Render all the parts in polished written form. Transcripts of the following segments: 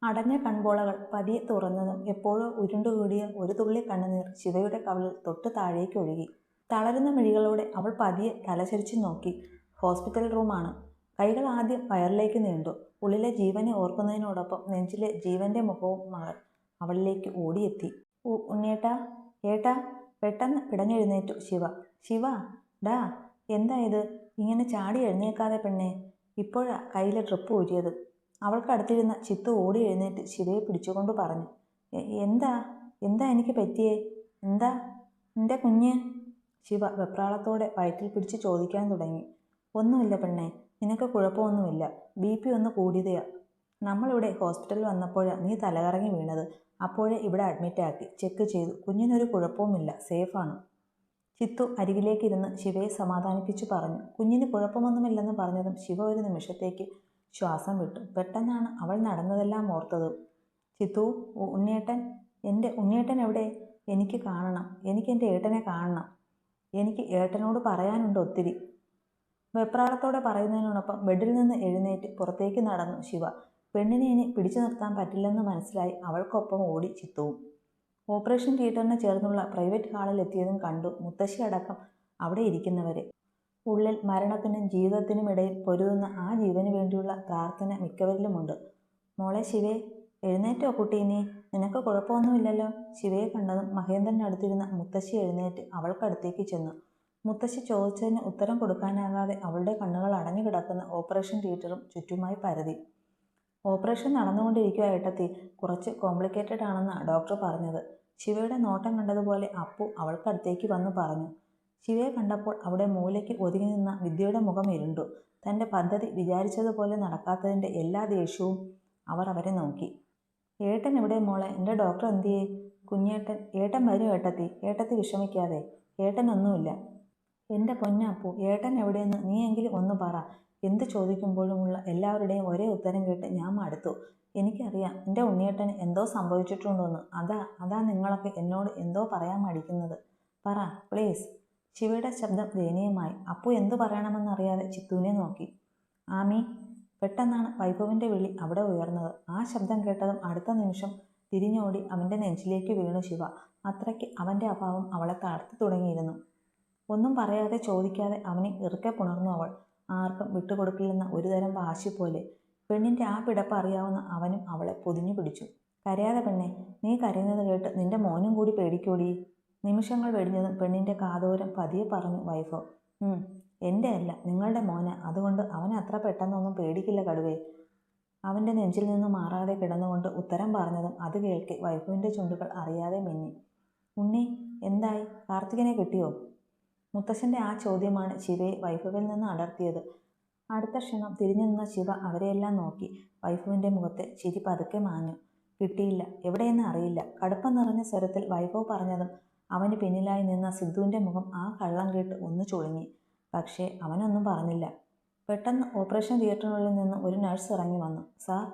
അടഞ്ഞ കൺപോളകൾ പതിയെ തുറന്നതും എപ്പോഴോ ഉരുണ്ടുകൂടിയ ഒരു തുള്ളി കണ്ണുനീർ ശിവയുടെ കവിളിൽ തൊട്ട് താഴേക്ക് ഒഴുകി. തളരുന്ന മിഴികളോടെ അവൾ പതിയെ തലചരിച്ചു നോക്കി. ഹോസ്പിറ്റൽ റൂമാണ്. കൈകൾ ആദ്യം വയറിലേക്ക് നീണ്ടു. ഉള്ളിലെ ജീവനെ ഓർക്കുന്നതിനോടൊപ്പം നെഞ്ചിലെ ജീവന്റെ മുഖവും മകൾ അവളിലേക്ക് ഓടിയെത്തി. ഉണ്ണിയേട്ടാ, ഏട്ടാ! പെട്ടെന്ന് പിടഞ്ഞെഴുന്നേറ്റു ശിവ. ശിവ, ഡാ, എന്താ ഇത്? ഇങ്ങനെ ചാടി എഴുന്നേക്കാതെ പെണ്ണേ. ഇപ്പോഴാ കയ്യിലെ ട്രിപ്പ് ഊരിയത്. അവൾക്കടുത്തിരുന്ന ചിത്തു ഓടി എഴുന്നേറ്റ് ശിവയെ പിടിച്ചുകൊണ്ട് പറഞ്ഞു. എന്താ എന്താ എനിക്ക് പറ്റിയേ? എന്താ എൻ്റെ കുഞ്ഞ്? ശിവ വെപ്രാളത്തോടെ വയറ്റിൽ പിടിച്ച് ചോദിക്കാൻ തുടങ്ങി. ഒന്നുമില്ല പെണ്ണേ, നിനക്ക് കുഴപ്പമൊന്നുമില്ല. BP ഒന്ന് കൂടിയതാ. നമ്മളിവിടെ ഹോസ്പിറ്റലിൽ വന്നപ്പോഴാണ് നീ തലകറങ്ങി വീണത്. അപ്പോഴേ ഇവിടെ അഡ്മിറ്റാക്കി ചെക്ക് ചെയ്തു. കുഞ്ഞിനൊരു കുഴപ്പവുമില്ല, സേഫാണ്. ചിത്തു അരികിലേക്കിരുന്ന് ശിവയെ സമാധാനിപ്പിച്ചു പറഞ്ഞു. കുഞ്ഞിന് കുഴപ്പമൊന്നുമില്ലെന്ന് പറഞ്ഞതും ശിവ ഒരു നിമിഷത്തേക്ക് ശ്വാസം വിട്ടു. പെട്ടെന്നാണ് അവൾ നടന്നതെല്ലാം ഓർത്തത്. ചിത്തു, ഉണ്ണിയേട്ടൻ, എൻ്റെ ഉണ്ണിയേട്ടൻ എവിടെ? എനിക്ക് കാണണം, എനിക്ക് എൻ്റെ ഏട്ടനെ കാണണം. എനിക്ക് ഏട്ടനോട് പറയാനുണ്ട് ഒത്തിരി. വെപ്രാളത്തോടെ പറയുന്നതിനോടൊപ്പം ബെഡിൽ നിന്ന് എഴുന്നേറ്റ് പുറത്തേക്ക് നടന്നു ശിവ. പെണ്ണിനെ ഇനി പിടിച്ചു നിർത്താൻ പറ്റില്ലെന്ന് മനസ്സിലായി അവൾക്കൊപ്പം ഓടി ചിത്തുവും. ഓപ്പറേഷൻ തിയേറ്ററിന് ചേർന്നുള്ള പ്രൈവറ്റ് ഹാളിൽ എത്തിയതും കണ്ടു മുത്തശ്ശി അടക്കം അവിടെ ഇരിക്കുന്നവരെ. ഉള്ളിൽ മരണത്തിനും ജീവിതത്തിനും ഇടയിൽ പൊരുതുന്ന ആ ജീവന് വേണ്ടിയുള്ള പ്രാർത്ഥന മിക്കവരിലുമുണ്ട്. മോളെ ശിവേ, എഴുന്നേറ്റോ കുട്ടി? നീ നിനക്ക് കുഴപ്പമൊന്നുമില്ലല്ലോ? ശിവയെ കണ്ടതും മഹേന്ദ്രനടുത്തിരുന്ന മുത്തശ്ശി എഴുന്നേറ്റ് അവൾക്കടുത്തേക്ക് ചെന്നു. മുത്തശ്ശി ചോദിച്ചതിന് ഉത്തരം കൊടുക്കാനാകാതെ അവളുടെ കണ്ണുകൾ അടഞ്ഞു കിടക്കുന്ന ഓപ്പറേഷൻ തിയേറ്ററും ചുറ്റുമായി പരതി. ഓപ്പറേഷൻ നടന്നുകൊണ്ടിരിക്കുക ഏട്ടത്തി. കുറച്ച് കോംപ്ലിക്കേറ്റഡ് ആണെന്നാണ് ഡോക്ടർ പറഞ്ഞത്. ശിവയുടെ നോട്ടം കണ്ടതുപോലെ അപ്പു അവൾക്കടുത്തേക്ക് വന്നു പറഞ്ഞു. ശിവയെ കണ്ടപ്പോൾ അവിടെ മൂലയ്ക്ക് ഒതുങ്ങി നിന്ന വിദ്യയുടെ മുഖം ഇരുണ്ടു. തൻ്റെ പദ്ധതി വിചാരിച്ചതുപോലെ നടക്കാത്തതിൻ്റെ എല്ലാ ദേഷ്യവും അവർ അവരെ നോക്കി. ഏട്ടൻ എവിടെ മോളെ? എൻ്റെ ഡോക്ടർ എന്തിയേ? കുഞ്ഞേട്ടൻ, ഏട്ടൻ വരും ഏട്ടത്തി. ഏട്ടത്തി വിഷമിക്കാതെ. ഏട്ടനൊന്നുമില്ല. എൻ്റെ പൊന്നപ്പു, ഏട്ടൻ എവിടെയെന്ന് നീയെങ്കിലും ഒന്ന് പറ. എന്ത് ചോദിക്കുമ്പോഴുമുള്ള എല്ലാവരുടെയും ഒരേ ഉത്തരം കേട്ട് ഞാൻ മടുത്തു. എനിക്കറിയാം എൻ്റെ ഉണ്ണിയേട്ടന് എന്തോ സംഭവിച്ചിട്ടുണ്ടോന്ന്. അതാ നിങ്ങളൊക്കെ എന്നോട് എന്തോ പറയാൻ മടിക്കുന്നത്. പറ പ്ലീസ്. ശിവയുടെ ശബ്ദം ദയനീയമായി. അപ്പു എന്തു പറയണമെന്നറിയാതെ ചിത്തുവിനെ നോക്കി. ആമി. പെട്ടെന്നാണ് വൈഭവിൻ്റെ വിളി അവിടെ ഉയർന്നത്. ആ ശബ്ദം കേട്ടതും അടുത്ത നിമിഷം തിരിഞ്ഞോടി അവൻ്റെ നെഞ്ചിലേക്ക് വീണു ശിവ. അത്രയ്ക്ക് അവൻ്റെ അഭാവം അവളെ തളർത്തി തുടങ്ങിയിരുന്നു. ഒന്നും പറയാതെ ചോദിക്കാതെ അവനെ ഇറുക്കെ പുണർന്നു അവൾ. ആർക്കും വിട്ടുകൊടുക്കില്ലെന്ന ഒരുതരം വാശി പോലെ. പെണ്ണിൻ്റെ ആ പിടപ്പ് അറിയാവുന്ന അവനും അവളെ പൊതിഞ്ഞു പിടിച്ചു. കരയാതെ പെണ്ണെ, നീ കരയുന്നത് കേട്ട് നിന്റെ മോനും കൂടി പേടിക്കോടി. നിമിഷങ്ങൾ വെടിഞ്ഞതും പെണ്ണിൻ്റെ കാതോരം പതിയെ പറഞ്ഞു വൈഭവ്. എൻ്റെ അല്ല, നിങ്ങളുടെ മോന. അതുകൊണ്ട് അവൻ അത്ര പെട്ടെന്നൊന്നും പേടിക്കില്ല കടുവേ. അവൻ്റെ നെഞ്ചിൽ നിന്ന് മാറാതെ കിടന്നുകൊണ്ട് ഉത്തരം പറഞ്ഞതും അത് കേൾക്കെ വൈഭവിൻ്റെ ചുണ്ടുകൾ അറിയാതെ മിന്നി. ഉണ്ണി, എന്തായി? കാർത്തികനെ കിട്ടിയോ? മുത്തശ്ശൻ്റെ ആ ചോദ്യമാണ് ശിവയെ വൈഭവിൽ നിന്ന് അടർത്തിയത്. അടുത്ത ക്ഷണം തിരിഞ്ഞു നിന്ന ശിവ അവരെയെല്ലാം നോക്കി. വൈഭവിൻ്റെ മുഖത്തെ ചിരി പതുക്കെ മാഞ്ഞു. കിട്ടിയില്ല, എവിടെയെന്ന് അറിയില്ല. കടുപ്പം നിറഞ്ഞ സ്വരത്തിൽ വൈഭവ് പറഞ്ഞതും അവന് പിന്നിലായി നിന്ന സിദ്ധുവിൻ്റെ മുഖം ആ കള്ളം കേട്ട് ഒന്ന് ചുളുങ്ങി. പക്ഷേ അവനൊന്നും പറഞ്ഞില്ല. പെട്ടെന്ന് ഓപ്പറേഷൻ തിയേറ്ററിനുള്ളിൽ നിന്ന് ഒരു നഴ്സ് ഇറങ്ങി വന്നു. സാർ.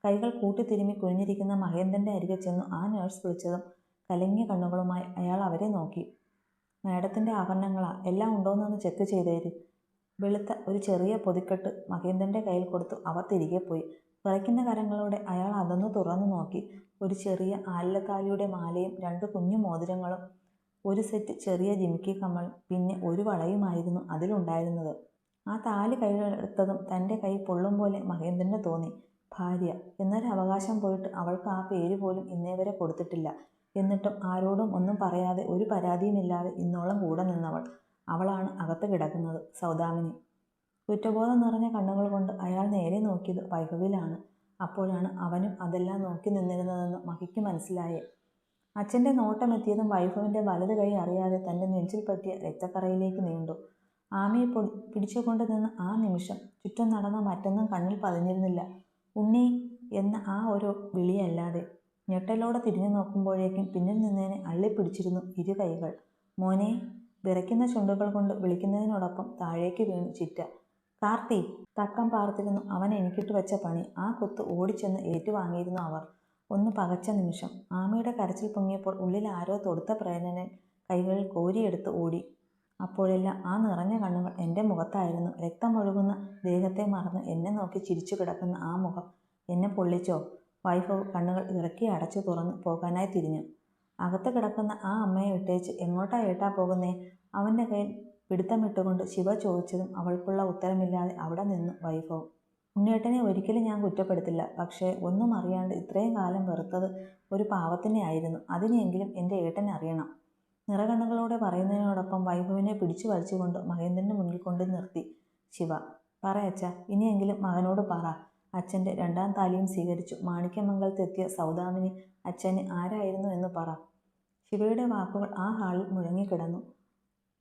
കൈകൾ കൂട്ടിത്തിരുമ്മി കുനിഞ്ഞിരിക്കുന്ന മഹേന്ദ്രൻ്റെ അരികെ ചെന്നു ആ നഴ്സ് വിളിച്ചതും കലങ്ങിയ കണ്ണുകളുമായി അയാൾ അവരെ നോക്കി. മാഡത്തിൻ്റെ ആഭരണങ്ങളാ, എല്ലാം ഉണ്ടോയെന്നൊന്ന് ചെക്ക് ചെയ്തേര്. വെളുത്ത ഒരു ചെറിയ പൊതിക്കെട്ട് മഹേന്ദ്രൻ്റെ കയ്യിൽ കൊടുത്തു അവർ തിരികെ പോയി. വിറയ്ക്കുന്ന കരങ്ങളോടെ അയാൾ അതൊന്ന് തുറന്നു നോക്കി. ഒരു ചെറിയ ആലിലത്താലിയുടെ മാലയും 2 കുഞ്ഞു മോതിരങ്ങളും ഒരു സെറ്റ് ചെറിയ ജിമിക്കി കമ്മലും പിന്നെ ഒരു വളയുമായിരുന്നു അതിലുണ്ടായിരുന്നത്. ആ താലി കയ്യിലെടുത്തതും തൻ്റെ കൈ പൊള്ളും പോലെ മഹേന്ദ്രന് തോന്നി. ഭാര്യ എന്നൊരു അവകാശം പോയിട്ട് അവൾക്ക് ആ പേര് പോലും ഇന്നേവരെ കൊടുത്തിട്ടില്ല. എന്നിട്ടും ആരോടും ഒന്നും പറയാതെ ഒരു പരാതിയുമില്ലാതെ ഇന്നോളം കൂടെ നിന്നവൾ. അവളാണ് അകത്ത് കിടക്കുന്നത്, സൗദാമിനി. കുറ്റബോധം നിറഞ്ഞ കണ്ണുകൾ കൊണ്ട് അയാൾ നേരെ നോക്കിയത് വൈഭവിലാണ്. അപ്പോഴാണ് അവനും അതെല്ലാം നോക്കി നിന്നിരുന്നതെന്ന് മഹിക്ക് മനസ്സിലായേ. അച്ഛൻ്റെ നോട്ടമെത്തിയതും വൈഭവിൻ്റെ വലത് കൈ അറിയാതെ തൻ്റെ നെഞ്ചിൽ പറ്റിയ രക്തക്കറയിലേക്ക് നീണ്ടു. ആമിയെ പിടിച്ചുകൊണ്ട് നിന്ന് ആ നിമിഷം ചുറ്റും നടന്ന മറ്റൊന്നും കണ്ണിൽ പതിഞ്ഞിരുന്നില്ല. ഉണ്ണി എന്ന ആ ഒരു വിളിയല്ലാതെ. ഞെട്ടലോടെ തിരിഞ്ഞു നോക്കുമ്പോഴേക്കും പിന്നിൽ നിന്നതിനെ അള്ളിപ്പിടിച്ചിരുന്നു 2 കൈകൾ. മോനെ. വിറയ്ക്കുന്ന ചുണ്ടുകൾ കൊണ്ട് വിളിക്കുന്നതിനോടൊപ്പം താഴേക്ക് വീണു ചിറ്റ. കാർത്തി. തക്കം പാർത്തിരുന്നു അവൻ എനിക്കിട്ട് വെച്ച പണി. ആ കുത്ത് ഓടിച്ചെന്ന് ഏറ്റുവാങ്ങിയിരുന്നു അവർ. ഒന്ന് പകച്ച നിമിഷം. ആമയുടെ കരച്ചിൽ പൊങ്ങിയപ്പോൾ ഉള്ളിൽ ആരോ തൊടുത്ത പ്രേരണയിൽ കൈകളിൽ കോരിയെടുത്ത് ഓടി. അപ്പോഴെല്ലാം ആ നിറഞ്ഞ കണ്ണുകൾ എൻ്റെ മുഖത്തായിരുന്നു. രക്തമൊഴുകുന്ന ദേഹത്തെ മറന്ന് എന്നെ നോക്കി ചിരിച്ചു കിടക്കുന്ന ആ മുഖം എന്നെ പൊള്ളിച്ചോ? വൈഭവ് കണ്ണുകൾ ഇറക്കി അടച്ചു തുറന്ന് പോകാനായി തിരിഞ്ഞു. അകത്ത് കിടക്കുന്ന ആ അമ്മയെ വിട്ടേച്ച് എങ്ങോട്ടാ ഏട്ടാ പോകുന്നേ? അവൻ്റെ കയ്യിൽ പിടുത്തമിട്ടുകൊണ്ട് ശിവ ചോദിച്ചതും അവൾക്കുള്ള ഉത്തരമില്ലാതെ അവിടെ നിന്നു വൈഭവ്. ഉണ്ണിയേട്ടനെ ഒരിക്കലും ഞാൻ കുറ്റപ്പെടുത്തില്ല. പക്ഷേ ഒന്നും അറിയാണ്ട് ഇത്രയും കാലം വെറുത്തത് ഒരു പാവത്തിനെ ആയിരുന്നു. അതിനെയെങ്കിലും എൻ്റെ ഏട്ടനെ അറിയണം. നിറകണ്ണുകളോടെ പറയുന്നതിനോടൊപ്പം വൈഭവിനെ പിടിച്ചു വലിച്ചുകൊണ്ട് മഹേന്ദ്രന് മുന്നിൽ കൊണ്ട് നിർത്തി ശിവ. പറയച്ച, ഇനിയെങ്കിലും മകനോട് പറ. അച്ഛൻ്റെ രണ്ടാം താലിയും സ്വീകരിച്ചു മാണിക്യമംഗലത്തെത്തിയ സൗദാമിനി അച്ഛന് ആരായിരുന്നു എന്ന് പറ. ശിവയുടെ വാക്കുകൾ ആ ഹാളിൽ മുഴങ്ങിക്കിടന്നു.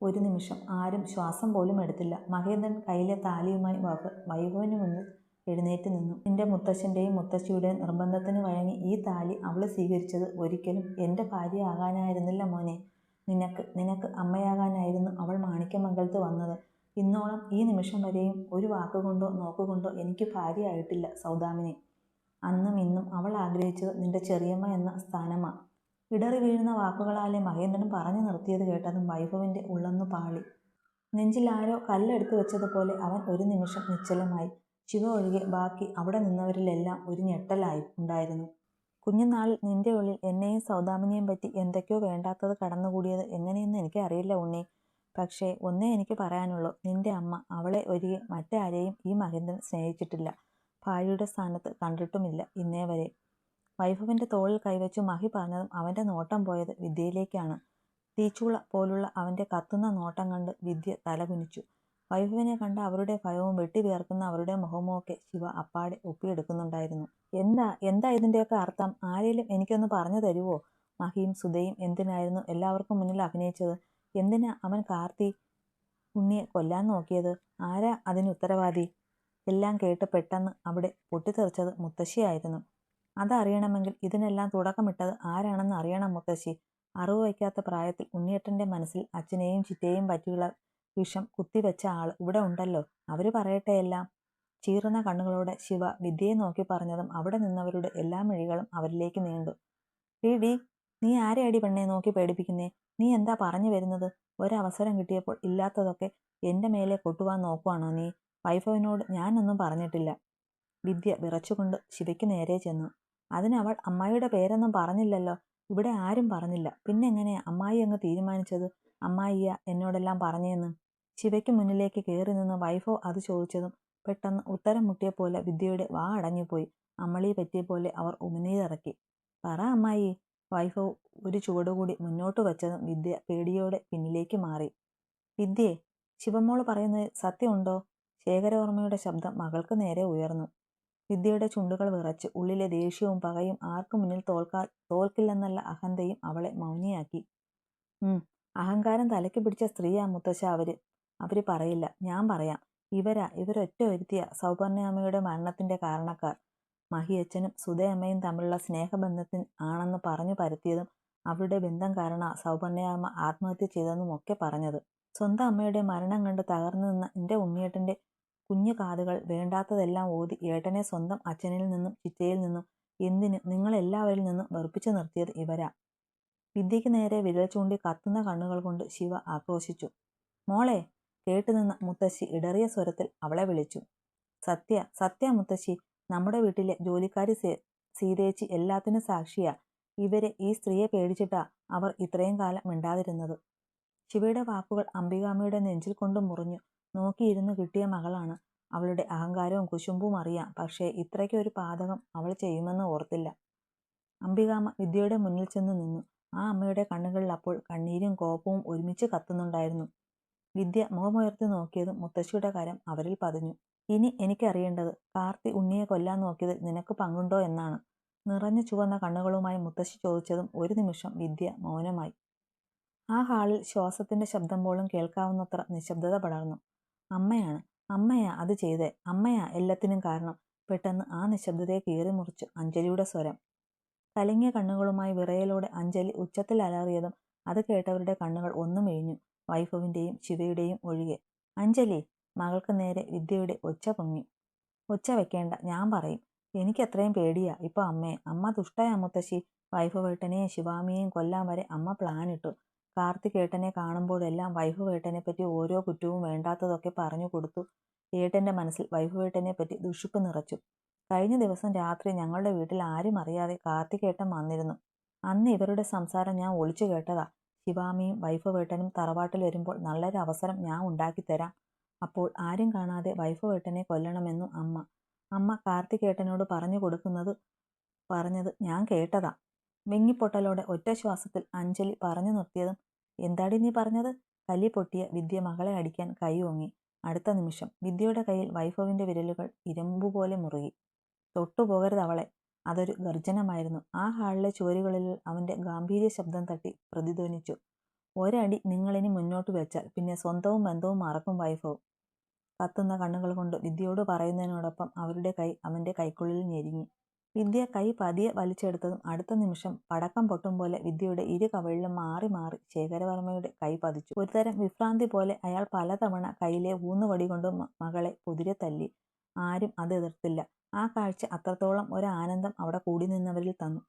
ഒരു നിമിഷം ആരും ശ്വാസം പോലും എടുത്തില്ല. മഹേന്ദ്രൻ കയ്യിലെ താലിയുമായി വൈഭവിന് മുന്നിൽ എഴുന്നേറ്റ് നിന്നു. എൻ്റെ മുത്തശ്ശൻ്റെയും മുത്തശ്ശിയുടെയും നിർബന്ധത്തിന് വഴങ്ങി ഈ താലി അവൾ സ്വീകരിച്ചത് ഒരിക്കലും എൻ്റെ ഭാര്യ ആകാനായിരുന്നില്ല മോനെ. നിനക്ക് അമ്മയാകാനായിരുന്നു അവൾ മാണിക്യമംഗലത്ത് വന്നത്. ഇന്നോളം ഈ നിമിഷം വരെയും ഒരു വാക്കുകൊണ്ടോ നോക്കുകൊണ്ടോ എനിക്ക് ഭാര്യയായിട്ടില്ല സൗദാമിനി. അന്നും ഇന്നും അവൾ ആഗ്രഹിച്ചത് നിന്റെ ചെറിയമ്മ എന്ന സ്ഥാനമാണ്. ഇടറി വീഴുന്ന വാക്കുകളാലെ മഹേന്ദ്രൻ പറഞ്ഞു നിർത്തിയത് കേട്ടതും വൈഭവിൻ്റെ ഉള്ളൊന്നു പാളി. നെഞ്ചിൽ ആരോ കല്ലെടുത്ത് വെച്ചതുപോലെ അവൻ ഒരു നിമിഷം നിശ്ചലമായി. ശിവ ഒഴികെ ബാക്കി അവിടെ നിന്നവരിലെല്ലാം ഒരു ഞെട്ടലായി ഉണ്ടായിരുന്നു. കുഞ്ഞുനാളിൽ നിന്റെ ഉള്ളിൽ എന്നെയും സൗദാമിനിയെയും പറ്റി എന്തൊക്കെയോ വേണ്ടാത്തത് കടന്നുകൂടിയത് എങ്ങനെയെന്ന് എനിക്ക് അറിയില്ല ഉണ്ണി. പക്ഷേ ഒന്നേ എനിക്ക് പറയാനുള്ളൂ, നിന്റെ അമ്മ അവളെ ഒഴികെ മറ്റാരെയും ഈ മഹേന്ദ്രൻ സ്നേഹിച്ചിട്ടില്ല. ഭാര്യയുടെ സ്ഥാനത്ത് കണ്ടിട്ടുമില്ല ഇന്നേ വരെ. വൈഭവിൻ്റെ തോളിൽ കൈവച്ചു മഹി പറഞ്ഞതും അവൻ്റെ നോട്ടം പോയത് വിദ്യയിലേക്കാണ്. തീച്ചൂള പോലുള്ള അവൻ്റെ കത്തുന്ന നോട്ടം കണ്ട് വിദ്യ തലകുനിച്ചു. വൈഭവിനെ കണ്ട അവരുടെ ഭയവും വെട്ടി വിയർക്കുന്ന അവരുടെ മുഖവുമൊക്കെ ശിവ അപ്പാടെ ഒപ്പിയെടുക്കുന്നുണ്ടായിരുന്നു. എന്താ ഇതിൻ്റെയൊക്കെ അർത്ഥം? ആരേലും എനിക്കൊന്ന് പറഞ്ഞു തരുവോ? മഹിയും സുധയും എന്തിനായിരുന്നു എല്ലാവർക്കും മുന്നിൽ അഭിനയിച്ചത്? എന്തിനാ അവൻ കാർത്തി ഉണ്ണിയെ കൊല്ലാൻ നോക്കിയത്? ആരാ അതിന് ഉത്തരവാദി? എല്ലാം കേട്ട് പെട്ടെന്ന് അവിടെ പൊട്ടിത്തെറിച്ചത് മുത്തശ്ശിയായിരുന്നു. അതറിയണമെങ്കിൽ ഇതിനെല്ലാം തുടക്കമിട്ടത് ആരാണെന്ന് അറിയണം മുത്തശ്ശി. അറിവ് വയ്ക്കാത്ത പ്രായത്തിൽ ഉണ്ണിയേട്ടൻ്റെ മനസ്സിൽ അച്ഛനെയും ചിറ്റയെയും പറ്റിയുള്ള വിഷം കുത്തിവെച്ച ആൾ ഇവിടെ ഉണ്ടല്ലോ. അവർ പറയട്ടെ എല്ലാം. ചീറുന്ന കണ്ണുകളോടെ ശിവ വിദ്യയെ നോക്കി പറഞ്ഞതും അവിടെ നിന്നവരുടെ എല്ലാ മിഴികളും അവരിലേക്ക് നീണ്ടു. ഡീ, നീ ആരെയടി പെണ്ണെ നോക്കി പേടിപ്പിക്കുന്നേ? നീ എന്താ പറഞ്ഞു വരുന്നത്? ഒരവസരം കിട്ടിയപ്പോൾ ഇല്ലാത്തതൊക്കെ എൻ്റെ മേലെ കൊട്ടുവാൻ നോക്കുവാണോ നീ? വൈഭവിനോട് ഞാനൊന്നും പറഞ്ഞിട്ടില്ല. വിദ്യ വിറച്ചുകൊണ്ട് ശിവയ്ക്ക് നേരെ ചെന്നു. അതിനവൾ അമ്മായിയുടെ പേരൊന്നും പറഞ്ഞില്ലല്ലോ. ഇവിടെ ആരും പറഞ്ഞില്ല. പിന്നെങ്ങനെയാ അമ്മായി അങ്ങ് തീരുമാനിച്ചത് അമ്മായിയാ എന്നോടെല്ലാം പറഞ്ഞേന്ന്? ശിവയ്ക്ക് മുന്നിലേക്ക് കയറി നിന്ന് വൈഭവ് അത് ചോദിച്ചതും പെട്ടെന്ന് ഉത്തരം മുട്ടിയ പോലെ വിദ്യയുടെ വാ അടഞ്ഞുപോയി. അമ്മളി പറ്റിയ പോലെ അവർ ഉമിനീരിറക്കി. പറ അമ്മായി. വൈഭവ് ഒരു ചുവടുകൂടി മുന്നോട്ട് വച്ചതും വിദ്യ പേടിയോടെ പിന്നിലേക്ക് മാറി. വിദ്യേ, ശിവമോള് പറയുന്നത് സത്യമുണ്ടോ? ശേഖരവർമ്മയുടെ ശബ്ദം മകൾക്ക് നേരെ ഉയർന്നു. വിദ്യയുടെ ചുണ്ടുകൾ വിറച്ച്. ഉള്ളിലെ ദേഷ്യവും പകയും ആർക്കു മുന്നിൽ തോൽക്കില്ലെന്നുള്ള അഹന്തയും അവളെ മൗനിയാക്കി. അഹങ്കാരം തലയ്ക്ക് പിടിച്ച സ്ത്രീയാ മുത്തശ്ശ അവര് പറയില്ല, ഞാൻ പറയാം. ഇവരൊറ്റ ഒരുത്തിയ സൗപർണ്യാമ്മയുടെ മരണത്തിന്റെ കാരണക്കാർ. മഹിയച്ഛനും സുധയമ്മയും തമ്മിലുള്ള സ്നേഹബന്ധത്തിൽ ആണെന്ന് പറഞ്ഞു പരത്തിയതും അവരുടെ ബന്ധം കാരണം സൗപർണ്യാമ്മ ആത്മഹത്യ ചെയ്തതെന്നും ഒക്കെ പറഞ്ഞത്. സ്വന്തം അമ്മയുടെ മരണം കണ്ട് തകർന്നു നിന്ന എൻ്റെ ഉണ്ണിയേട്ടൻ്റെ കുഞ്ഞു കാതുകൾ വേണ്ടാത്തതെല്ലാം ഓതി ഏട്ടനെ സ്വന്തം അച്ഛനിൽ നിന്നും ചിറ്റയിൽ നിന്നും എന്തിന് നിങ്ങളെല്ലാവരിൽ നിന്നും വെറുപ്പിച്ചു നിർത്തിയത് ഇവരാ. വിദ്യയ്ക്ക് നേരെ വിരൽ ചൂണ്ടി കത്തുന്ന കണ്ണുകൾ കൊണ്ട് ശിവ ആക്രോശിച്ചു. മോളെ! കേട്ടുനിന്ന മുത്തശ്ശി ഇടറിയ സ്വരത്തിൽ അവളെ വിളിച്ചു. സത്യ മുത്തശ്ശി, നമ്മുടെ വീട്ടിലെ ജോലിക്കാരി സീതേച്ചി എല്ലാത്തിനും സാക്ഷിയാ. ഈ സ്ത്രീയെ പേടിച്ചിട്ടാ അവർ ഇത്രയും കാലം മിണ്ടാതിരുന്നത്. ശിവയുടെ വാക്കുകൾ അംബികാമ്മയുടെ നെഞ്ചിൽ കൊണ്ട് മുറിഞ്ഞു. നോക്കിയിരുന്നു കിട്ടിയ മകളാണ്. അവളുടെ അഹങ്കാരവും കുശുമ്പും അറിയാം. പക്ഷേ ഇത്രയ്ക്കൊരു പാതകം അവൾ ചെയ്യുമെന്ന് ഓർത്തില്ല. അംബികാമ്മ വിദ്യയുടെ മുന്നിൽ ചെന്ന് നിന്നു. ആ അമ്മയുടെ കണ്ണുകളിൽ അപ്പോൾ കണ്ണീരും കോപവും ഒരുമിച്ച് കത്തുന്നുണ്ടായിരുന്നു. വിദ്യ മുഖമുയർത്തി നോക്കിയതും മുത്തശ്ശിയുടെ കരം അവരിൽ പതിഞ്ഞു. ഇനി എനിക്കറിയേണ്ടത് കാർത്തി ഉണ്ണിയെ കൊല്ലാൻ നോക്കിയതിൽ നിനക്ക് പങ്കുണ്ടോ എന്നാണ്. നിറഞ്ഞു ചുവന്ന കണ്ണുകളുമായി മുത്തശ്ശി ചോദിച്ചതും ഒരു നിമിഷം വിദ്യ മൗനമായി. ആ ഹാളിൽ ശ്വാസത്തിന്റെ ശബ്ദം പോലും കേൾക്കാവുന്നത്ര നിശബ്ദത പടർന്നു. അമ്മയാ അത് ചെയ്തേ. അമ്മയാ എല്ലാത്തിനും കാരണം. പെട്ടെന്ന് ആ നിശബ്ദതയെ കീറിമുറിച്ച് അഞ്ജലിയുടെ സ്വരം. കലങ്ങിയ കണ്ണുകളുമായി വിറയലോടെ അഞ്ജലി ഉച്ചത്തിൽ അലറിയതും അത് കേട്ടവരുടെ കണ്ണുകൾ ഒന്നു മിഴിഞ്ഞു. വൈഭവിൻ്റെയും ശിവയുടെയും ഒഴികെ. അഞ്ജലി! മകൾക്ക് നേരെ വിദ്യയുടെ ഒച്ച പൊങ്ങി. ഒച്ച വെക്കേണ്ട, ഞാൻ പറയും. എനിക്കത്രയും പേടിയാ ഇപ്പൊ അമ്മയെ. അമ്മ ദുഷ്ടയാ മുത്തശ്ശി. വൈഭവേട്ടനെയും ശിവാമിയെയും കൊല്ലാൻ വരെ അമ്മ പ്ലാനിട്ടു. കാർത്തികേട്ടനെ കാണുമ്പോഴെല്ലാം വൈഭവേട്ടനെ പറ്റി ഓരോ കുറ്റവും വേണ്ടാത്തതൊക്കെ പറഞ്ഞു കൊടുത്തു. ഏട്ടൻ്റെ മനസ്സിൽ വൈഭവേട്ടനെ പറ്റി ദുഷിപ്പ് നിറച്ചു. കഴിഞ്ഞ ദിവസം രാത്രി ഞങ്ങളുടെ വീട്ടിൽ ആരും അറിയാതെ കാർത്തികേട്ടൻ വന്നിരുന്നു. അന്ന് ഇവരുടെ സംസാരം ഞാൻ ഒളിച്ചു കേട്ടതാ. ശിവാമിയും വൈഫ് വേട്ടനും തറവാട്ടിൽ വരുമ്പോൾ നല്ലൊരു അവസരം ഞാൻ ഉണ്ടാക്കിത്തരാം. അപ്പോൾ ആരും കാണാതെ വൈഫ് വേട്ടനെ കൊല്ലണമെന്നും അമ്മ കാർത്തികേട്ടനോട് പറഞ്ഞത് ഞാൻ കേട്ടതാ. വെങ്ങിപ്പൊട്ടലോടെ ഒറ്റ ശ്വാസത്തിൽ അഞ്ജലി പറഞ്ഞു നിർത്തിയതും എന്താടി നീ പറഞ്ഞത്? കലി പൊട്ടിയ വിദ്യ മകളെ അടിക്കാൻ കൈ ഓങ്ങി. അടുത്ത നിമിഷം വിദ്യയുടെ കയ്യിൽ വൈഭവിന്റെ വിരലുകൾ ഇരുമ്പുപോലെ മുറുകി. തൊട്ടുപോകരുത് അവളെ. അതൊരു ഗർജനമായിരുന്നു. ആ ഹാളിലെ ചുവരുകളിൽ അവന്റെ ഗാംഭീര്യ ശബ്ദം തട്ടി പ്രതിധ്വനിച്ചു. ഒരടി നിങ്ങളിനി മുന്നോട്ട് വെച്ചാൽ പിന്നെ സ്വന്തവും ബന്ധവും മറക്കും വൈഭവ്. കത്തുന്ന കണ്ണുകൾ കൊണ്ട് വിദ്യയോട് പറയുന്നതിനോടൊപ്പം അവരുടെ കൈ അവന്റെ കൈക്കുള്ളിൽ ഞെരുങ്ങി. വിദ്യ കൈ പതിയെ വലിച്ചെടുത്തതും അടുത്ത നിമിഷം പടക്കം പൊട്ടും പോലെ വിദ്യയുടെ ഇരു കവിളിലും മാറി മാറി ശേഖരവർമ്മയുടെ കൈ പതിച്ചു. ഒരുതരം വിഭ്രാന്തി പോലെ അയാൾ പലതവണ കയ്യിലെ ഊന്നുവടി കൊണ്ട് മകളെ കുതിരെ തല്ലി. ആരും അത് എതിർത്തില്ല. ആ കാഴ്ച അത്രത്തോളം ഒരാനന്ദം അവിടെ കൂടി നിന്നവരിൽ തന്നു.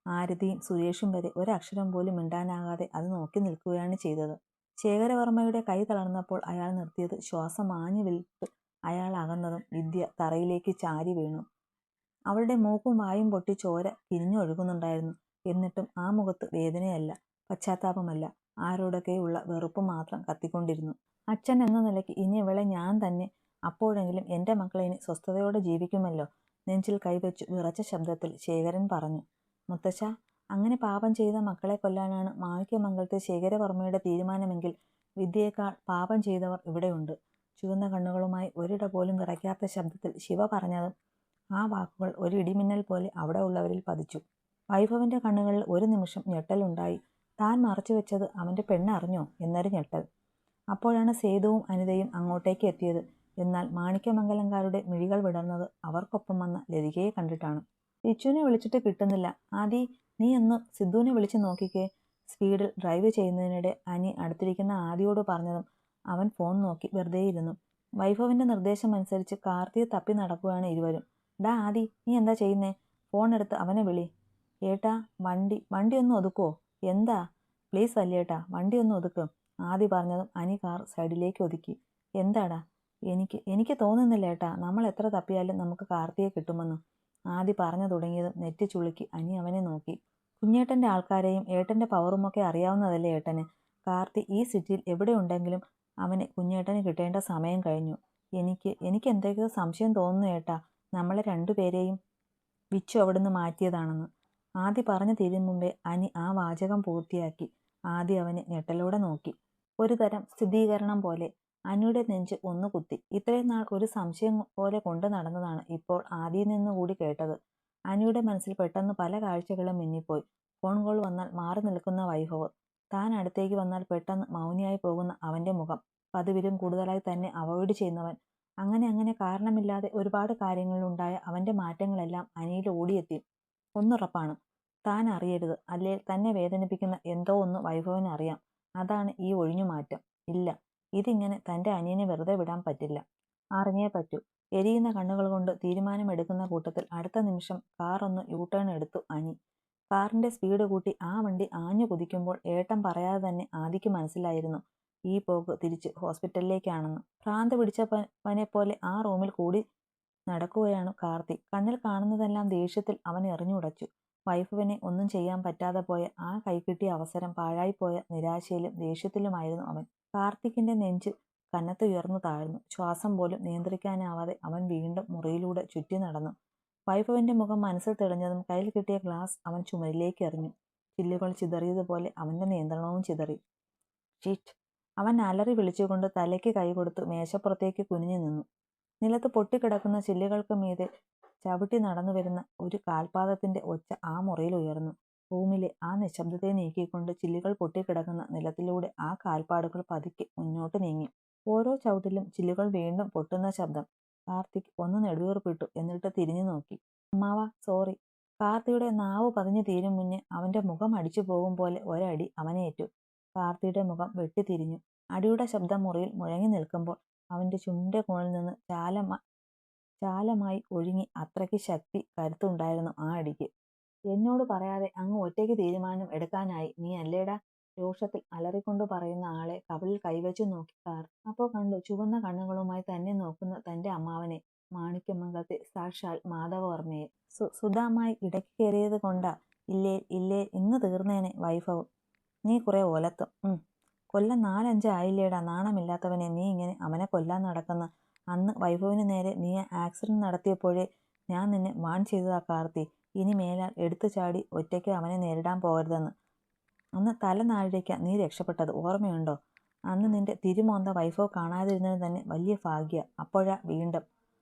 ആരതിയും സുരേഷും വരെ ഒരക്ഷരം പോലും മിണ്ടാനാകാതെ അത് നോക്കി നിൽക്കുകയാണ് ചെയ്തത്. ശേഖരവർമ്മയുടെ കൈ തളർന്നപ്പോൾ അയാൾ നിർത്തിയത്. ശ്വാസം ആഞ്ഞു വിട്ട് അയാൾ അകന്നതും വിദ്യ തറയിലേക്ക് ചാരി വീണു. അവളുടെ മൂക്കും വായും പൊട്ടി ചോര കിനിഞ്ഞൊഴുകുന്നുണ്ടായിരുന്നു. എന്നിട്ടും ആ മുഖത്ത് വേദനയല്ല, പശ്ചാത്താപമല്ല, ആരോടൊക്കെയുള്ള വെറുപ്പ് മാത്രം കത്തിക്കൊണ്ടിരുന്നു. അച്ഛൻ എന്ന നിലയ്ക്ക് ഇനി ഇവളെ ഞാൻ തന്നെ. അപ്പോഴെങ്കിലും എൻ്റെ മക്കളെ ഇനി സ്വസ്ഥതയോടെ ജീവിക്കുമല്ലോ. നെഞ്ചിൽ കൈവച്ചു വിറച്ച ശബ്ദത്തിൽ ശേഖരൻ പറഞ്ഞു. മുത്തശ്ശ, അങ്ങനെ പാപം ചെയ്ത മക്കളെ കൊല്ലാനാണ് മാണിക്യമംഗലത്തെ ശേഖരവർമ്മയുടെ തീരുമാനമെങ്കിൽ വിദ്യയേക്കാൾ പാപം ചെയ്തവർ ഇവിടെയുണ്ട്. ചുവന്ന കണ്ണുകളുമായി ഒരിട പോലും വിറയ്ക്കാത്ത ശബ്ദത്തിൽ ശിവ പറഞ്ഞതും ആ വാക്കുകൾ ഒരു ഇടിമിന്നൽ പോലെ അവിടെ ഉള്ളവരിൽ പതിച്ചു. വൈഭവിന്റെ കണ്ണുകളിൽ ഒരു നിമിഷം ഞെട്ടലുണ്ടായി. താൻ മറച്ചു വെച്ചത് അവന്റെ പെണ്ണ് അറിഞ്ഞോ എന്നൊരു ഞെട്ടൽ. അപ്പോഴാണ് സേതുവും അനിതയും അങ്ങോട്ടേക്ക് എത്തിയത്. എന്നാൽ മാണിക്യമംഗലംകാരുടെ മിഴികൾ വിടർന്നത് അവർക്കൊപ്പം വന്ന ലതികയെ കണ്ടിട്ടാണ്. റിച്ചുവിനെ വിളിച്ചിട്ട് കിട്ടുന്നില്ല. ആദി, നീ ഒന്ന് സിദ്ധുവിനെ വിളിച്ചു നോക്കിക്കേ. സ്പീഡിൽ ഡ്രൈവ് ചെയ്യുന്നതിനിടെ അനി അടുത്തിരിക്കുന്ന ആദിയോട് പറഞ്ഞതും അവൻ ഫോൺ നോക്കി വെറുതെയിരുന്നു. വൈഭവിന്റെ നിർദ്ദേശമനുസരിച്ച് കാർത്തിയെ തപ്പി നടക്കുകയാണ് ഇരുവരും. ഡാ ആദി, നീ എന്താ ചെയ്യുന്നേ? ഫോൺ എടുത്ത് അവനെ വിളി. ഏട്ടാ, വണ്ടി ഒന്ന് ഒതുക്കുവോ? എന്താ? പ്ലീസ് വല്യേട്ടാ, വണ്ടി ഒന്ന് ഒതുക്ക്. ആദി പറഞ്ഞതും അനി കാർ സൈഡിലേക്ക് ഒതുക്കി. എന്താടാ? എനിക്ക് തോന്നുന്നില്ല ഏട്ടാ, നമ്മൾ എത്ര തപ്പിയാലും നമുക്ക് കാർത്തിയെ കിട്ടുമെന്ന്. ആദി പറഞ്ഞു തുടങ്ങിയതും നെറ്റി ചുളുക്കി അനി അവനെ നോക്കി. കുഞ്ഞേട്ടൻ്റെ ആൾക്കാരെയും ഏട്ടൻ്റെ പവറുമൊക്കെ അറിയാവുന്നതല്ലേ ഏട്ടന്? കാർത്തി ഈ സിറ്റിയിൽ എവിടെയുണ്ടെങ്കിലും അവനെ കുഞ്ഞേട്ടന് കിട്ടേണ്ട സമയം കഴിഞ്ഞു. എനിക്ക് എന്തൊക്കെയോ സംശയം തോന്നുന്നു ഏട്ടാ. നമ്മളെ രണ്ടുപേരെയും വിച്ചു അവിടുന്ന് മാറ്റിയതാണെന്ന്. ആദി പറഞ്ഞു തീരും മുമ്പേ അനി ആ വാചകം പൂർത്തിയാക്കി. ആദി അവനെ ഞെട്ടലോടെ നോക്കി. ഒരു തരം സ്ഥിരീകരണം പോലെ അനിയുടെ നെഞ്ച് ഒന്ന് കുത്തി. ഇത്രയും നാൾ ഒരു സംശയം പോലെ കൊണ്ടു നടന്നതാണ് ഇപ്പോൾ ആദിയിൽ നിന്ന് കൂടി കേട്ടത്. അനിയുടെ മനസ്സിൽ പെട്ടെന്ന് പല കാഴ്ചകളും മിന്നിപ്പോയി. ഫോൺ കോൾ വന്നാൽ മാറി നിൽക്കുന്ന വൈഭവ്, താൻ അടുത്തേക്ക് വന്നാൽ പെട്ടെന്ന് മൗനിയായി പോകുന്ന അവന്റെ മുഖം, പതിവിലും കൂടുതലായി തന്നെ അവോയ്ഡ് ചെയ്യുന്നവൻ, അങ്ങനെ കാരണമില്ലാതെ ഒരുപാട് കാര്യങ്ങളിലുണ്ടായ അവന്റെ മാറ്റങ്ങളെല്ലാം അനിയിൽ ഓടിയെത്തി. ഒന്നുറപ്പാണ്, താൻ അറിയരുത്, അല്ലെങ്കിൽ തന്നെ വേദനിപ്പിക്കുന്ന എന്തോ ഒന്ന് വൈഭവന് അറിയാം. അതാണ് ഈ ഒഴിഞ്ഞുമാറ്റം. ഇല്ല, ഇതിങ്ങനെ തൻ്റെ അനിയനെ വെറുതെ വിടാൻ പറ്റില്ല. അറിഞ്ഞേ പറ്റൂ. എരിയുന്ന കണ്ണുകൾ കൊണ്ട് തീരുമാനമെടുക്കുന്ന കൂട്ടത്തിൽ അടുത്ത നിമിഷം കാർ ഒന്ന് യൂ-ടേൺ എടുത്തു അനി. കാറിന്റെ സ്പീഡ് കൂട്ടി ആ വണ്ടി ആഞ്ഞു കുതിക്കുമ്പോൾ ഏട്ടൻ പറയാതെ തന്നെ ആദിക്ക് മനസ്സിലായിരുന്നു ഈ പോക്ക് തിരിച്ച് ഹോസ്പിറ്റലിലേക്കാണെന്ന്. ഭ്രാന്ത് പിടിച്ചവനെ പോലെ ആ റൂമിൽ കൂടി നടക്കുകയാണ് കാർത്തി. കണ്ണിൽ കാണുന്നതെല്ലാം ദേഷ്യത്തിൽ അവൻ എറിഞ്ഞുടച്ചു. വൈഫിനെ ഒന്നും ചെയ്യാൻ പറ്റാതെ പോയ ആ കൈക്കിട്ടിയ അവസരം പാഴായിപ്പോയ നിരാശയിലും ദേഷ്യത്തിലുമായിരുന്നു അവൻ. കാർത്തിക്കിന്റെ നെഞ്ച് കനത്തുയർന്നു താഴ്ന്നു. ശ്വാസം പോലും നിയന്ത്രിക്കാനാവാതെ അവൻ വീണ്ടും മുറിയിലൂടെ ചുറ്റി നടന്നു. വൈഭവിന്റെ മുഖം മനസ്സിൽ തെളിഞ്ഞതും കയ്യിൽ കിട്ടിയ ഗ്ലാസ് അവൻ ചുമരിലേക്ക് എറിഞ്ഞു. ചില്ലുകൾ ചിതറിയതുപോലെ അവന്റെ നിയന്ത്രണവും ചിതറി. ഷിറ്റ്! അവൻ അലറി വിളിച്ചുകൊണ്ട് തലയ്ക്ക് കൈകൊടുത്തു മേശപ്പുറത്തേക്ക് കുനിഞ്ഞു നിന്നു. നിലത്ത് പൊട്ടിക്കിടക്കുന്ന ചില്ലുകൾക്ക് മീതെ ചവിട്ടി നടന്നു വരുന്ന ഒരു കാൽപാദത്തിന്റെ ഒച്ച ആ മുറിയിൽ ഉയർന്നു. റൂമിലെ ആ നിശബ്ദതയെ നീക്കിക്കൊണ്ട് ചില്ലുകൾ പൊട്ടിക്കിടക്കുന്ന നിലത്തിലൂടെ ആ കാൽപ്പാടുകൾ പതുക്കെ മുന്നോട്ട് നീങ്ങി. ഓരോ ചവിട്ടിലും ചില്ലുകൾ വീണ്ടും പൊട്ടുന്ന ശബ്ദം. കാർത്തിക് ഒന്ന് നെടുവീർപ്പിട്ടു. എന്നിട്ട് തിരിഞ്ഞു നോക്കി. അമ്മാവാ, സോറി. കാർത്തിയുടെ നാവ് പതിഞ്ഞു തീരും മുന്നേ അവന്റെ മുഖം അടിച്ചു പോകും പോലെ ഒരടി അവനേറ്റു. കാർത്തിയുടെ മുഖം വെട്ടിത്തിരിഞ്ഞു. അടിയുടെ ശബ്ദം മുറിയിൽ മുഴങ്ങി നിൽക്കുമ്പോൾ അവന്റെ ചുണ്ടിന്റെ കോണിൽ നിന്ന് ചാലമായി ഒഴുങ്ങി. അത്രയ്ക്ക് ശക്തി, കരുത്തുണ്ടായിരുന്നു ആ അടിക്ക്. എന്നോട് പറയാതെ അങ്ങ് ഒറ്റയ്ക്ക് തീരുമാനം എടുക്കാനായി നീ അല്ലേടാ? രോഷത്തിൽ അലറിക്കൊണ്ട് പറയുന്ന ആളെ കവിളിൽ കൈവച്ചു നോക്കി കാർ. അപ്പോൾ കണ്ടു ചുവന്ന കണ്ണുകളുമായി തന്നെ നോക്കുന്ന തന്റെ അമ്മാവനെ. മാണിക്യമംഗലത്തെ സാക്ഷാൽ മാധവവർമ്മയെ. സുധാമായി ഇടയ്ക്ക് കയറിയത് കൊണ്ടാ. ഇല്ലേ ഇല്ലേ ഇന്ന് തീർന്നേനെ വൈഭവ്. നീ കുറെ ഒലത്തും. കൊല്ലം 4-5 ആയില്ലേടാ. നാണമില്ലാത്തവനെ, നീ ഇങ്ങനെ അവനെ കൊല്ലാൻ നടക്കുന്ന. അന്ന് വൈഭവിന് നേരെ നീ ആക്സിഡന്റ് നടത്തിയപ്പോഴേ ഞാൻ നിന്നെ വാൺ ചെയ്തതാ കാർത്തി. ഇനി മേലാൽ എടുത്തു ചാടി ഒറ്റയ്ക്ക് അവനെ നേരിടാൻ പോകരുതെന്ന്. അന്ന് തലനാഴിക നീ രക്ഷപ്പെട്ടത് ഓർമ്മയുണ്ടോ? അന്ന് നിന്റെ തിരുമോന്ത വൈഭവ് കാണാതിരുന്നത് തന്നെ വലിയ ഭാഗ്യ. അപ്പോഴാ വീണ്ടും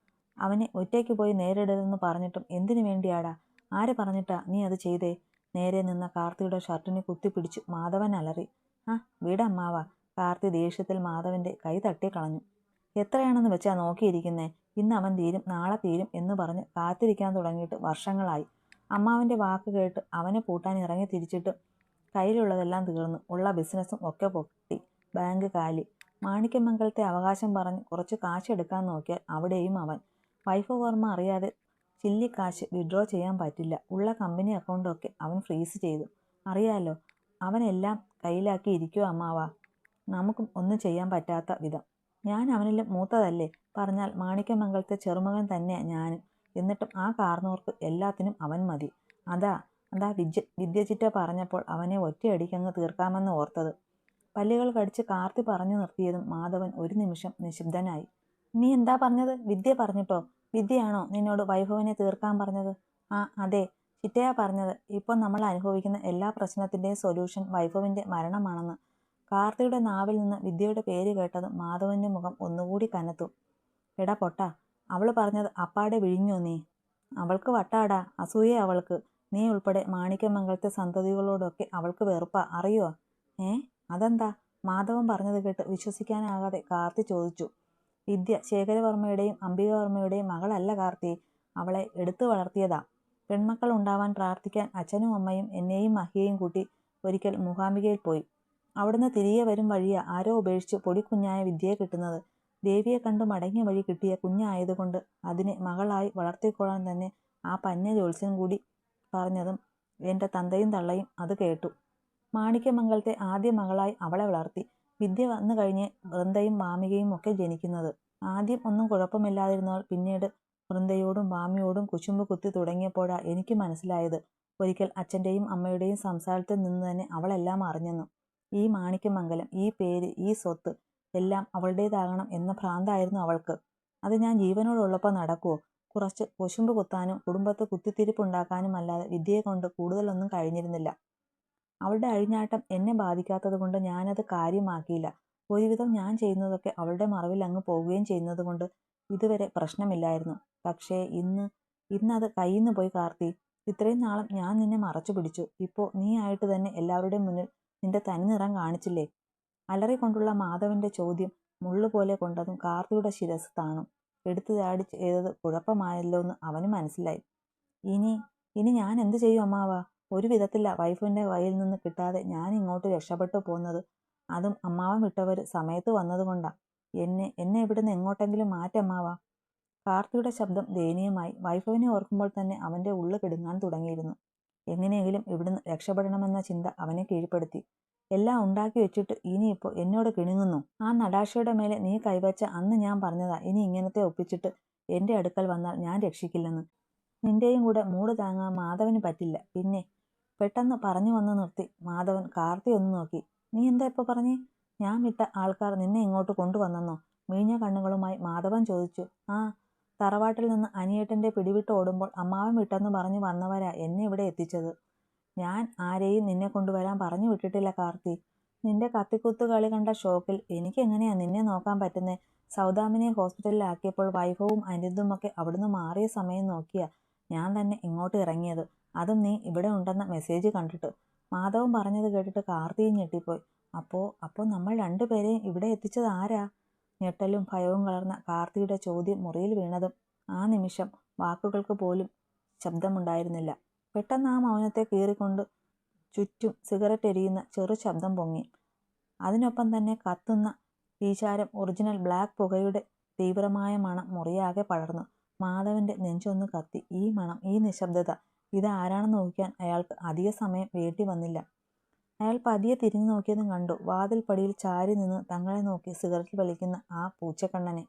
അവനെ ഒറ്റയ്ക്ക് പോയി നേരിടരുതെന്ന് പറഞ്ഞിട്ടും എന്തിനു വേണ്ടിയാടാ? ആര് പറഞ്ഞിട്ടാ നീ അത് ചെയ്തേ? നേരെ നിന്ന കാർത്തിയുടെ ഷർട്ടിനെ കുത്തിപ്പിടിച്ചു മാധവൻ അലറി. വീടമ്മാവ. കാർത്തി ദേഷ്യത്തിൽ മാധവന്റെ കൈ തട്ടിക്കളഞ്ഞു. എത്രയാണെന്ന് വെച്ചാ നോക്കിയിരിക്കുന്നേ? ഇന്ന് അവൻ തീരും, നാളെ തീരും എന്ന് പറഞ്ഞ് കാത്തിരിക്കാൻ തുടങ്ങിയിട്ട് വർഷങ്ങളായി. അമ്മാവന്റെ വാക്ക് കേട്ട് അവനെ പൂട്ടാൻ ഇറങ്ങി തിരിച്ചിട്ട് കയ്യിലുള്ളതെല്ലാം തീർന്നു. ഉള്ള ബിസിനസ്സും ഒക്കെ പൊട്ടി. ബാങ്ക് കാലി. മാണിക്യമംഗലത്തെ അവകാശം പറഞ്ഞ് കുറച്ച് കാശ് എടുക്കാൻ നോക്കിയാൽ അവിടെയും അവൻ. വൈഭവ് വർമ്മ അറിയാതെ ചില്ലിക്കാശ് വിഡ്രോ ചെയ്യാൻ പറ്റില്ല. ഉള്ള കമ്പനി അക്കൗണ്ടൊക്കെ അവൻ ഫ്രീസ് ചെയ്തു. അറിയാലോ, അവനെല്ലാം കയ്യിലാക്കി ഇരിക്കുവോ അമ്മാവ. നമുക്കും ഒന്നും ചെയ്യാൻ പറ്റാത്ത വിധം. ഞാൻ അവനിലും മൂത്തതല്ലേ? പറഞ്ഞാൽ മാണിക്യമംഗലത്തെ ചെറുമകൻ തന്നെയാ ഞാനും. എന്നിട്ടും ആ കാർന്നോർക്ക് എല്ലാത്തിനും അവൻ മതി. അതാ വിദ്യചിറ്റ പറഞ്ഞപ്പോൾ അവനെ ഒറ്റയടിക്കങ്ങ് തീർക്കാമെന്ന് ഓർത്തത്. പല്ലുകൾ കടിച്ച് കാർത്തി പറഞ്ഞു നിർത്തിയതും മാധവൻ ഒരു നിമിഷം നിശബ്ദനായി. നീ എന്താ പറഞ്ഞത്? വിദ്യ പറഞ്ഞിട്ടോ? വിദ്യയാണോ നിന്നോട് വൈഭവനെ തീർക്കാൻ പറഞ്ഞത്? അതെ, ചിറ്റയാ പറഞ്ഞത്. ഇപ്പോൾ നമ്മൾ അനുഭവിക്കുന്ന എല്ലാ പ്രശ്നത്തിൻ്റെയും സൊല്യൂഷൻ വൈഭവിൻ്റെ മരണമാണെന്ന്. കാർത്തിയുടെ നാവിൽ നിന്ന് വിദ്യയുടെ പേര് കേട്ടതും മാധവന്റെ മുഖം ഒന്നുകൂടി കനത്തു. എടാ പൊട്ടാ, അവൾ പറഞ്ഞത് അപ്പാടെ വിഴിഞ്ഞോ നീ? അവൾക്ക് വട്ടാടാ, അസൂയ അവൾക്ക്. നീ ഉൾപ്പെടെ മാണിക്യമംഗലത്തെ സന്തതികളോടൊക്കെ അവൾക്ക് വെറുപ്പാ, അറിയോ? അതെന്താ? മാധവൻ പറഞ്ഞത് കേട്ട് വിശ്വസിക്കാനാകാതെ കാർത്തി ചോദിച്ചു. വിദ്യ ശേഖരവർമ്മയുടെയും അംബികവർമ്മയുടെയും മകളല്ല കാർത്തി. അവളെ എടുത്തു വളർത്തിയതാ. പെൺമക്കൾ ഉണ്ടാവാൻ പ്രാർത്ഥിക്കാൻ അച്ഛനും അമ്മയും എന്നെയും മഹിയെയും കൂട്ടി ഒരിക്കൽ മൂകാംബികയിൽ പോയി. അവിടുന്ന് തിരികെ വരും വഴിയാ ആരോ ഉപേക്ഷിച്ച് പൊടിക്കുഞ്ഞായ വിദ്യയെ കിട്ടുന്നത്. ദേവിയെ കണ്ടു മടങ്ങിയ വഴി കിട്ടിയ കുഞ്ഞായതുകൊണ്ട് അതിനെ മകളായി വളർത്തിക്കൊള്ളാൻ തന്നെ ആ പന്ന ജോത്സ്യൻ കൂടി പറഞ്ഞതും എൻ്റെ തന്തയും തള്ളയും അത് കേട്ടു. മാണിക്യമംഗലത്തെ ആദ്യ മകളായി അവളെ വളർത്തി. വിദ്യ വന്നു കഴിഞ്ഞ് വൃന്ദയും വാമികയും ഒക്കെ ജനിക്കുന്നത്. ആദ്യം ഒന്നും കുഴപ്പമില്ലാതിരുന്നവൾ പിന്നീട് വൃന്ദയോടും വാമിയോടും കുശുമ്പ് കുത്തി തുടങ്ങിയപ്പോഴാ എനിക്ക് മനസ്സിലായത്. ഒരിക്കൽ അച്ഛൻ്റെയും അമ്മയുടെയും സംസാരത്തിൽ നിന്ന് തന്നെ അവളെല്ലാം അറിഞ്ഞെന്നു. ഈ മാണിക്യമംഗലം, ഈ പേര്, ഈ സ്വത്ത് എല്ലാം അവളുടേതാകണം എന്ന ഭ്രാന്തായിരുന്നു അവൾക്ക്. അത് ഞാൻ ജീവനോടുള്ളപ്പോൾ നടക്കുവോ? കുറച്ച് കുശുമ്പ് കുത്താനും കുടുംബത്ത് കുത്തിത്തിരിപ്പുണ്ടാക്കാനും അല്ലാതെ വിദ്യയെ കൊണ്ട് കൂടുതലൊന്നും കഴിഞ്ഞിരുന്നില്ല. അവളുടെ അഴിഞ്ഞാട്ടം എന്നെ ബാധിക്കാത്തത് കൊണ്ട് ഞാനത് കാര്യമാക്കിയില്ല. ഒരുവിധം ഞാൻ ചെയ്യുന്നതൊക്കെ അവളുടെ മറവിൽ അങ്ങ് പോവുകയും ചെയ്യുന്നത് കൊണ്ട് ഇതുവരെ പ്രശ്നമില്ലായിരുന്നു. പക്ഷേ ഇന്നത് കയ്യിന്ന് പോയി കാർത്തി. ഇത്രയും നാളും ഞാൻ നിന്നെ മറച്ചു പിടിച്ചു. ഇപ്പോൾ നീ ആയിട്ട് തന്നെ എല്ലാവരുടെയും മുന്നിൽ നിന്റെ തനിനിറം കാണിച്ചില്ലേ? അലറിക്കൊണ്ടുള്ള മാധവന്റെ ചോദ്യം മുള്ളുപോലെ കൊണ്ടതും കാർത്തിയുടെ ശിരസ് താണു. എടുത്തു ചാടി ചെയ്തത് കുഴപ്പമായല്ലോ എന്ന് അവന് മനസ്സിലായി. ഇനി ഞാൻ എന്ത് ചെയ്യും അമ്മാവ? ഒരു വിധത്തില്ല വൈഫിൻ്റെ കയ്യിൽ നിന്ന് കിട്ടാതെ ഞാൻ ഇങ്ങോട്ട് രക്ഷപ്പെട്ടു പോന്നത്. അതും അമ്മാവൻ വിട്ടവർ സമയത്ത് വന്നതുകൊണ്ടാ. എന്നെ ഇവിടുന്ന് എങ്ങോട്ടെങ്കിലും മാറ്റമ്മാവ. കാർത്തിയുടെ ശബ്ദം ദയനീയമായി. വൈഫവിനെ ഓർക്കുമ്പോൾ തന്നെ അവൻ്റെ ഉള്ളു കിടുങ്ങാൻ തുടങ്ങിയിരുന്നു. എങ്ങനെയെങ്കിലും ഇവിടുന്ന് രക്ഷപ്പെടണമെന്ന ചിന്ത അവനെ കീഴ്പ്പെടുത്തി. എല്ലാം ഉണ്ടാക്കി വെച്ചിട്ട് ഇനിയിപ്പോൾ എന്നോട് കിണുങ്ങുന്നു. ആ നടാശയുടെ മേലെ നീ കൈവച്ച അന്ന് ഞാൻ പറഞ്ഞതാ, ഇനി ഇങ്ങനത്തെ ഒപ്പിച്ചിട്ട് എൻ്റെ അടുക്കൽ വന്നാൽ ഞാൻ രക്ഷിക്കില്ലെന്ന്. നിന്റെയും കൂടെ മൂട് താങ്ങാൻ മാധവന് പറ്റില്ല. പിന്നെ പെട്ടെന്ന് പറഞ്ഞു വന്ന് നിർത്തി മാധവൻ കാർത്തി ഒന്ന് നോക്കി. നീ എന്താ ഇപ്പോൾ പറഞ്ഞേ? ഞാൻ വിട്ട ആൾക്കാർ നിന്നെ ഇങ്ങോട്ട് കൊണ്ടുവന്നെന്നോ? മീഞ്ഞ കണ്ണുകളുമായി മാധവൻ ചോദിച്ചു. തറവാട്ടിൽ നിന്ന് അനിയേട്ടൻ്റെ പിടിവിട്ട് ഓടുമ്പോൾ അമ്മാവൻ വിട്ടെന്ന് പറഞ്ഞു വന്നവരാ എന്നെ ഇവിടെ എത്തിച്ചത്. ഞാൻ ആരെയും നിന്നെ കൊണ്ടുവരാൻ പറഞ്ഞു വിട്ടിട്ടില്ല കാർത്തി. നിന്റെ കത്തിക്കുത്ത് കളി കണ്ട ഷോക്കിൽ എനിക്ക് എങ്ങനെയാ നിന്നെ നോക്കാൻ പറ്റുന്നേ? സൗദാമിനെ ഹോസ്പിറ്റലിലാക്കിയപ്പോൾ വൈഭവും അനിരുദ്ധുമൊക്കെ അവിടുന്ന് മാറിയ സമയം നോക്കിയാ ഞാൻ തന്നെ ഇങ്ങോട്ട് ഇറങ്ങിയത്. അതും നീ ഇവിടെ ഉണ്ടെന്ന മെസ്സേജ് കണ്ടിട്ട്. മാധവൻ പറഞ്ഞത് കേട്ടിട്ട് കാർത്തിയും ഞെട്ടിപ്പോയി. അപ്പോൾ നമ്മൾ രണ്ടുപേരെയും ഇവിടെ എത്തിച്ചത് ആരാ? ഞെട്ടലും ഭയവും കലർന്ന കാർത്തിയുടെ ചോദ്യം മുറിയിൽ വീണതും ആ നിമിഷം വാക്കുകൾക്ക് പോലും ശബ്ദമുണ്ടായിരുന്നില്ല. പെട്ടെന്ന് ആ മൗനത്തെ കീറിക്കൊണ്ട് ചുറ്റും സിഗരറ്റ് എരിയുന്ന ചെറു ശബ്ദം പൊങ്ങി. അതിനൊപ്പം തന്നെ കത്തുന്ന തീചാരം ഒറിജിനൽ ബ്ലാക്ക് പുകയുടെ തീവ്രമായ മണം മുറിയാകെ പടർന്നു. മാധവന്റെ നെഞ്ചൊന്ന് കത്തി. ഈ മണം, ഈ നിശബ്ദത, ഇതാരാണെന്ന് ഊഹിക്കാൻ അയാൾക്ക് അധിക സമയം വേണ്ടി വന്നില്ല. അയാൾ പതിയെ തിരിഞ്ഞു നോക്കിയതും കണ്ടു വാതിൽ പടിയിൽ ചാരി നിന്ന് തങ്ങളെ നോക്കി സിഗരറ്റ് വലിക്കുന്ന ആ പൂച്ചക്കണ്ണനെ.